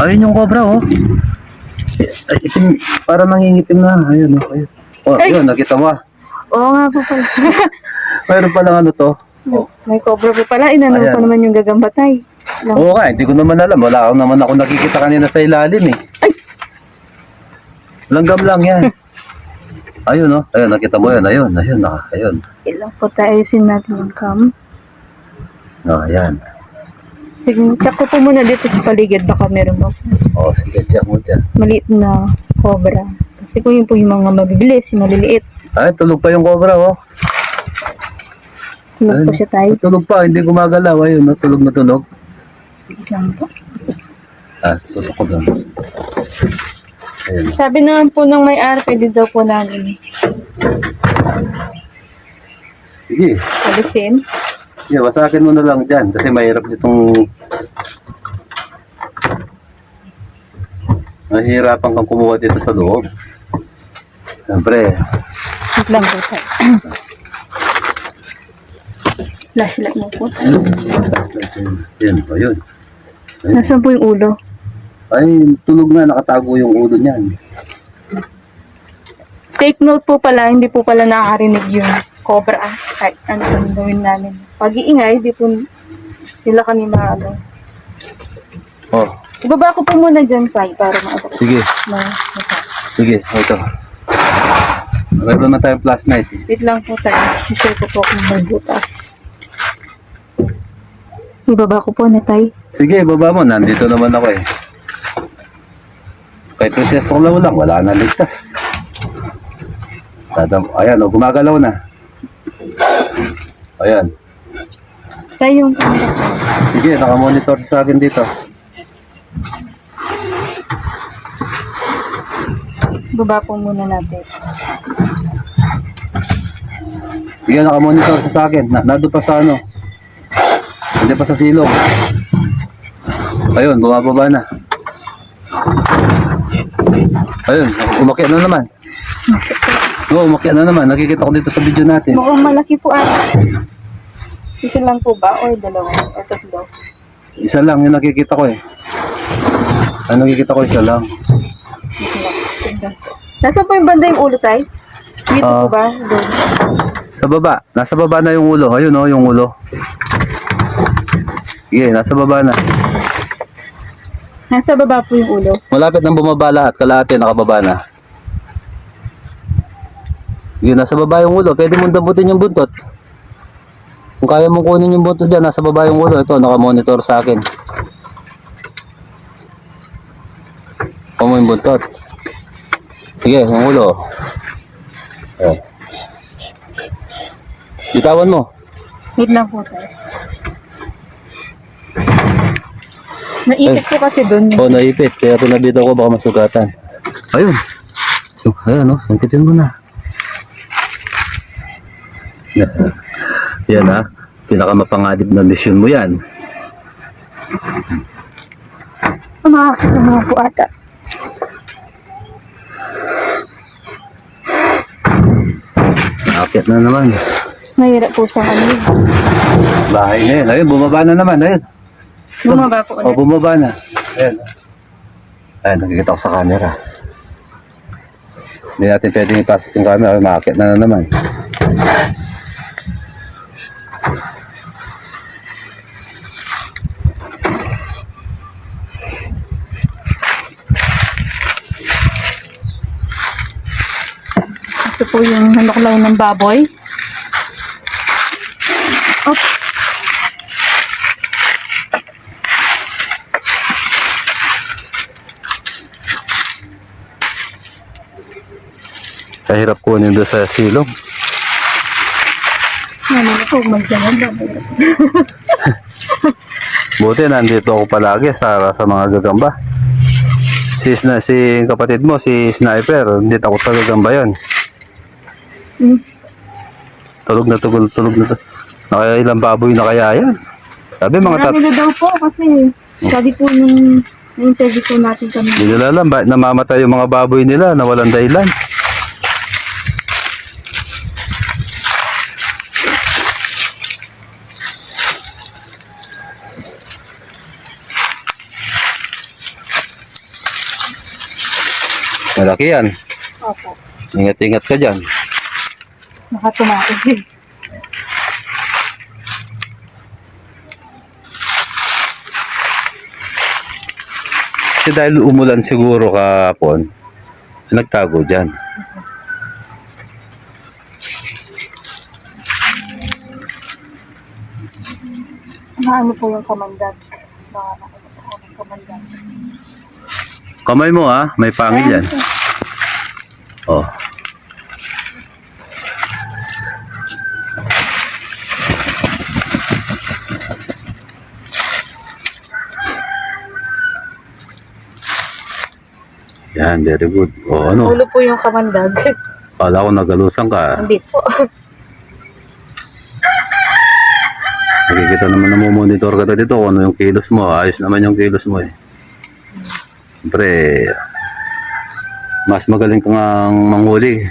Ayun yung cobra, oh. Ay, itim, para nangingitim na. Ayun, oh. Ayun. Oh, ayun, nakita mo. Oo nga po pala. Mayroon palang ano to. May cobra po pala. Inano Ayan. pa naman yung gagambatay. Oo nga, hindi ko naman alam. Wala naman ako nakikita kanina sa ilalim eh. Ay! Langgam lang yan. Ayun, oh. Ayun, nakita mo yan. Ayun, ayun, ayun. Ilang po tayo ayusin natin yung cam. Oh, ayan. Sige, check ko po muna dito sa paligid. Baka meron ba Oh, sige, diyan mo dyan. maliit na cobra. Kasi kung yun po yung mga mabibilis, yung maliliit. Ay, tulog pa yung cobra, oh. Tulog po siya tayo. Tulog pa, hindi gumagalaw. Ayun, no? Tulog na tulog. Wait lang po. Ah, tulog ko doon. Ayun. Sabi naman po ng may-ari, pwede daw po namin Sige. alisin. Yeah, wasakin mo na lang dyan kasi mahirap itong mahirapan kang kumuha dito sa loob. Siyempre, Wait lang po tayo. Flashlight mo po. yun, ayun. Nasaan po yung ulo? Ay, tulog na, nakatago yung ulo niyan. Take note po pala, hindi po pala nakakarinig yung cobra. Kahit ano yung gawin namin. Pag-iingay, di po nila kami maano. Oh, Ibaba ko po muna dyan, Pai, para maabot sige, na. sige, ito. Meron na tayong flashlight. Wait lang po tayo. Share ko po kung may butas. Ibaba ko po na, Tay. Sige, baba mo, nandito naman ako eh. Kahit resyesto ko lang, wala na ligtas. Ayan, oh, gumagalaw na. Ayan. Tay, yung Sige, nakamonitor sa akin dito. baba po muna natin. Sige, nakamonitor sa akin. Nado pa sa ano. Hindi pa sa silong. Ayun, bumababa na. Ayun, umakyat na naman. Oo, umakyat na naman. Nakikita ko dito sa video natin. Mukhang malaki po ata. Isa lang po ba? O dalawa? O tatlo? Isa lang yung nakikita ko eh. Ang nakikita ko isa lang. Isa lang. Tignan. Nasaan po yung banda yung ulo, Tay? Dito po ba? Doon. Sa baba. Nasa baba na yung ulo. Ayun oh, yung ulo. Sige, nasa baba na. Nasa baba po yung ulo. Malapit nang bumaba lahat. Kalahati nakababa na. Sige, nasa baba yung ulo. Pwede mong damputin yung buntot. Kung kaya mong kunin yung buntot dyan, nasa baba yung ulo. Ito, nakamonitor sa akin. Kuha mo yung buntot. Sige, yung ulo. Ayan. Bitawan mo. Wait lang po, Tay. Naipit po kasi doon. Oo, naipit. Kaya pinabito ko baka masugatan. Ayun. So, ayan o. Sangkitin mo na. Yan ha. Pinakamapangadib na mission mo yan. Mga po ata. Nakakit na naman. Mahirap po siyang ano. Bahay na yun. Ayun, bumaba na naman. Ayun. Bumaba po O, ulit. bumaba na. Ayun. Ayun, nakikita ko sa camera. Hindi natin pwedeng ipasok yung camera. Ayun, nakakit na naman. Ito po yung hanaklaw ng baboy. Oh. Kahirap kunin doon sa silong. Ano po, magjangan ba? Buti nandito ako palagi sa mga gagamba. Si kapatid mo, si Sniper, hindi takot sa gagamba yun. Tulog na. Nakailang baboy na kaya yan. Sabi mga Marami na daw po kasi sabi po nung interview po natin kami. Hindi nila alam, bakit namamatay yung mga baboy nila na walang dahilan. Malaki yan. Opo. Ingat-ingat ka dyan. Nakatumakin. Kasi dahil umulan siguro kahapon, nagtago dyan. Ano po yung kamandag? Baka nakita ko ng kamandag. Kamay mo ha, may pangil yan. Oh. Yan, very good. O ano, Ulo po yung kamandag. kala ko nagalusan ka. Hindi po. Nakikita naman na monitor ka dito kung ano yung kilos mo. Ayos naman yung kilos mo eh. Siyempre, mas magaling ka nga manghuli.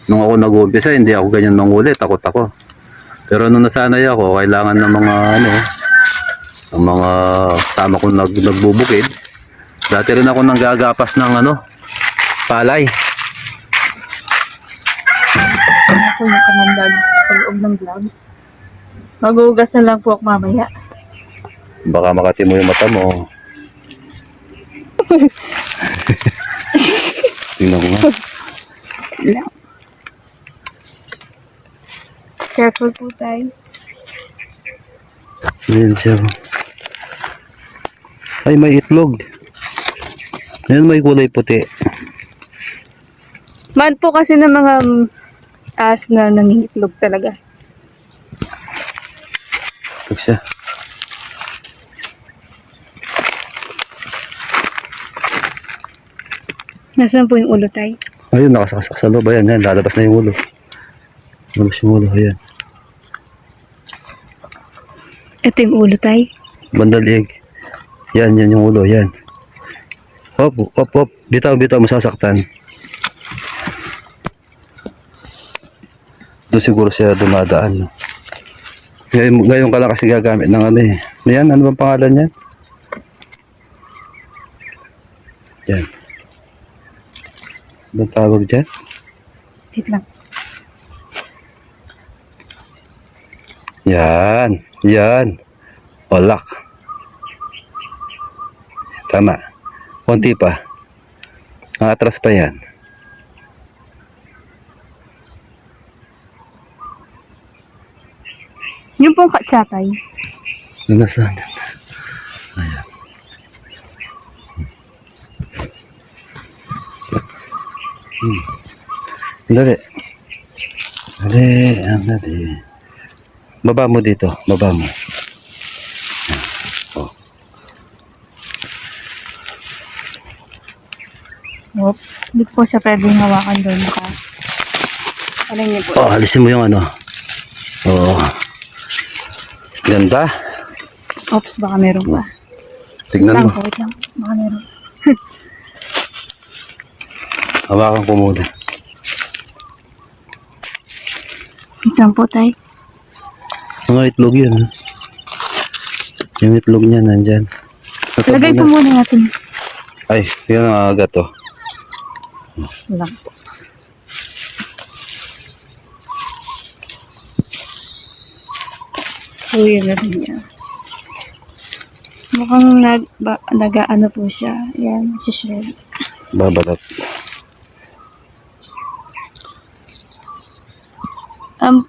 Nung ako nag-uumpisa, hindi ako ganyan manghuli. Takot ako. Pero nung nasanay ako, kailangan ng mga ano, ng mga kasama kong nagbubukid. Dati rin ako nang gagapas ng ano, palay. Ano po yung kamandag sa loob ng gloves? Maghugas na lang po ako mamaya. Baka makati mo yung mata mo. Tingnan ko nga. Careful po tayo. Ayan siya. Ay, may itlog. Ayan, may kulay puti. Man po kasi ng mga as na nangingitlog talaga. Itlog siya. Nasaan po yung ulo tayo? Ayun, nakasaksak sa loob. Ayan, yan, lalabas na yung ulo. Lalabas yung ulo, ayan. Ito yung ulo tayo. Bandalig. Yan, yan yung ulo, yan. Hop, hop, hop. Bitaw, bitaw, masasaktan. Doon siguro siya dumadaan. Ngayon ka lang kasi gagamit ng ano eh. Yan, ano bang pangalan niya? Yan. Anong tawag dyan? Wait lang. Yan. Yan. Olak. Tama. Konti pa. Atras pa yan. Yung pong katsatay. Nasaan? Ayan. Dali. Dali. Dali. Baba mo dito. Baba mo. Oh. Nope. Hindi po siya pwedeng hawakan doon. Alam niyo po. Oh, alisin mo yung ano. Oh. Ganda. Oops, baka meron pa. Tignan mo. Wait lang. Baka meron. Hawakan ko muna. Wait lang po tayo. Mga itlog yun. Ha? Yung itlog niya nandyan. Lagay po muna natin. Ay, yun ang agad to. Lang po. So, yun na rin niya. Mukhang nag-ano po siya. Yan, shred. Babalat.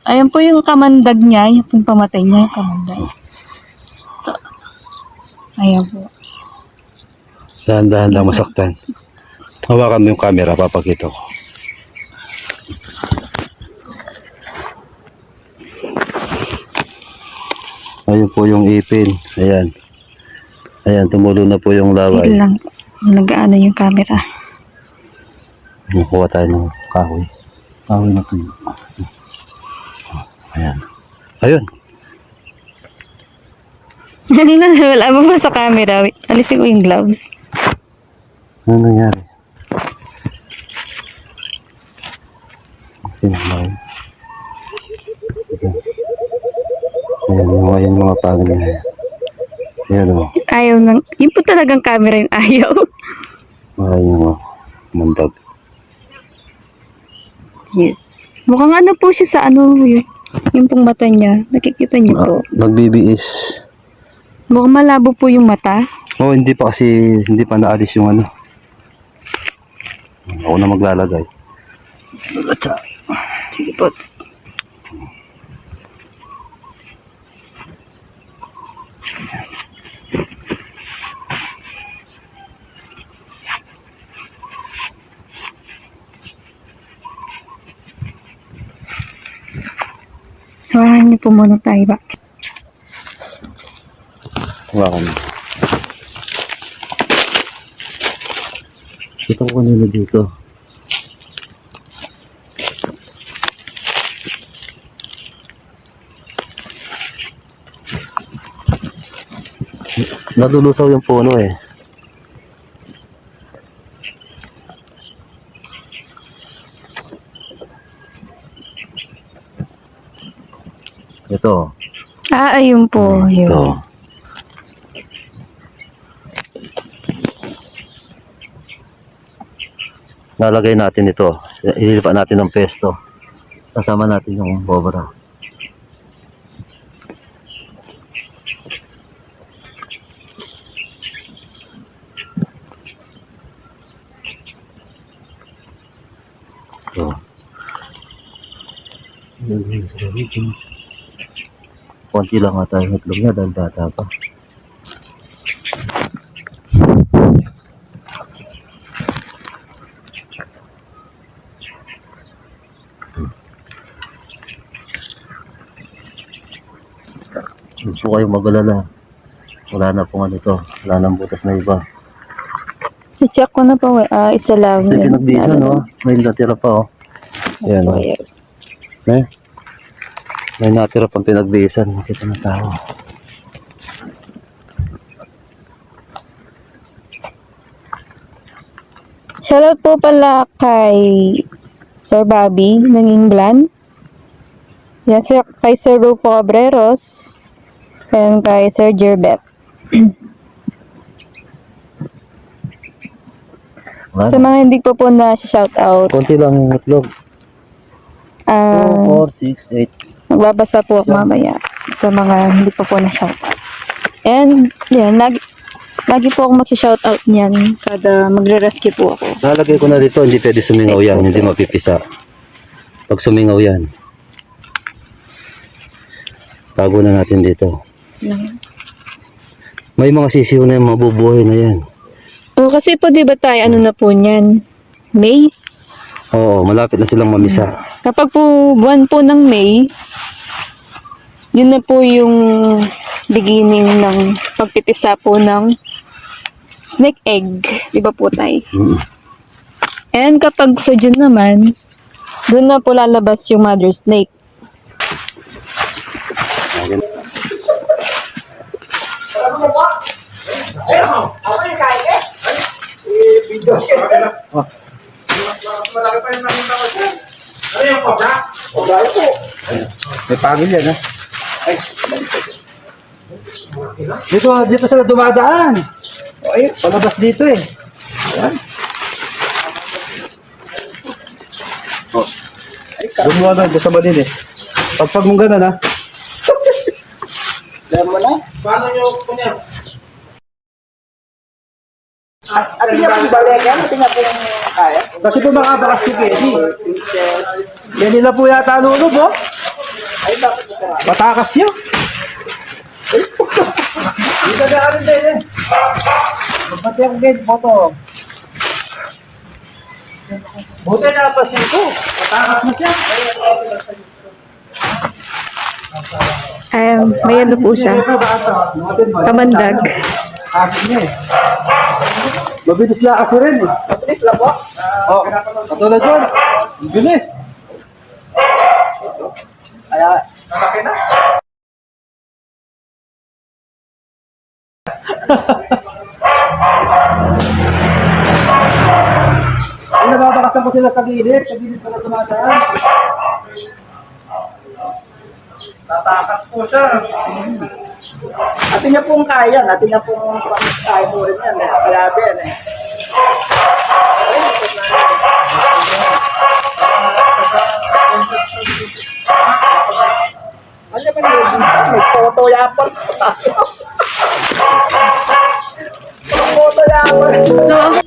Ayan po yung kamandag niya. Yung po yung pamatay niya, yung kamandag. Ayan po. Dahan-dahan lang masaktan. Hawakan mo yung camera, papakita ko. Ayun po yung ipin. Ayan. Ayan, tumulo na po yung Wait laway. lang po. Nag-ano yung camera. Nakuha tayo ng kahoy. Kahoy na po. Ayan. Ayun. Wala mo pa sa camera. Wait, alisin ko yung gloves. Ano nangyari? Ayan. Ayan yung mga pangil na yan. Ayan o. Ayaw nang, yun po talagang camera yung ayaw. Ayan yung mga Yes. Mukhang ano po siya sa ano, yung pong mata niya. Nakikita niyo po. Nagbibiis. Mukhang malabo po yung mata. Oh, hindi pa kasi, hindi pa naalis yung ano. Ako na maglalagay. Sige po. Hawakan niyo po muna tayo ba? Hawakan mo. Ito ko kanina dito. Nadulusaw yung puno eh. Ito. Ayun po. Yun. Ito. Lalagay natin ito. Ililipat natin ng pesto. Kasama natin yung bobra. Ito. Konti lang nga tayo itlog niya dahil bata pa. Huwag po kayong mag-alala. Wala na pong ano to. Wala nang butas na iba. I-check ko na po. Isa lang. Ito yung pinagbisan, no? May natira pa, oh. Ayan, oh. May natira pang pinagbisan. Nakita na tao. Shoutout po pala kay Sir Bobby ng England. Yan, kay Sir Rufo Cabreros. And kay Sir Gerbet. Sa mga hindi po po na shoutout. Konti lang yung itlog. 2, 4, 6, 8. Magbabasa po ako mamaya sa mga hindi po po na shoutout. And yan, lagi po ako mag-shoutout niyan kada magre-rescue po ako. Nalagay ko na dito. Hindi pwede sumingaw yan. Hindi mapipisa. Pag sumingaw yan. Tago na natin dito. May mga sisiw na yung mabubuhay na yan. O kasi po di ba tayo ano na po niyan? May? Oo, malapit na silang mamisa. Kapag po buwan po ng May, yun na po yung beginning ng pagpipisa po ng snake egg. Di ba po tayo? And kapag sa June naman, doon na po lalabas yung mother snake. May pagil yan, ha? Dito sila dumadaan. Ay, palabas dito eh. Ayan. Oh. Gumawa na sa malinis. Pagpag mong gano'n, ha? Alam mo na? Paano nyo kunya? At niya pong balik yan? At niya pong kaya? Kasi po makabakas si Kenny. Yan nila po yata lulog, oh. Ay, bakit ito? Matakas yun. Hindi ka gaarin din eh. Ba't yung gate mo to? Buti na pa siya ito. Matakas na siya. May ano po siya. Kamandag. Akin niya eh. Mabilis lang kasi rin eh. Mabilis lang po? Oo. Katulad yun. Mabilis. Kaya, malaki na. Ay, nababakasan ko sila sa gilid. Sa gilid pala tumataan. Tatakas po siya. Atin niya pong kaya. Atin niya pong kaya mo rin yan. Kalabi yan eh. So,